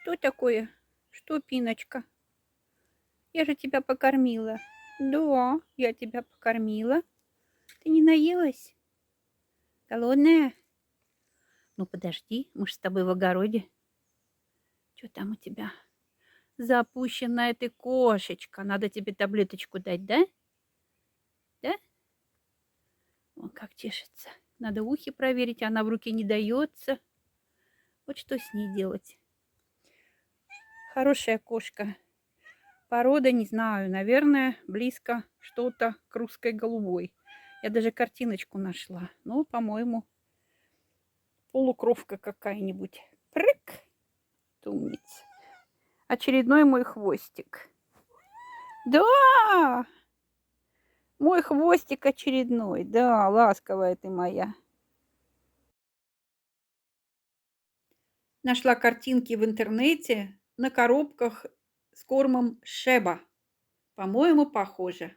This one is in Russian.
Что такое? Что, Пиночка? Я же тебя покормила. Да, я тебя покормила. Ты не наелась? Голодная? Ну, подожди, мы же с тобой в огороде. Что там у тебя? Запущенная ты кошечка. Надо тебе таблеточку дать, да? Да? Вон как чешется. Надо ухи проверить, она в руки не дается. Вот что с ней делать? Хорошая кошка. Порода, не знаю, наверное, близко что-то к русской голубой. Я даже картиночку нашла. Ну, по-моему, полукровка какая-нибудь. Прыг! Умница. Очередной мой хвостик. Да! Мой хвостик очередной. Да, ласковая ты моя. Нашла картинки в интернете на коробках с кормом Шеба. По-моему, похоже.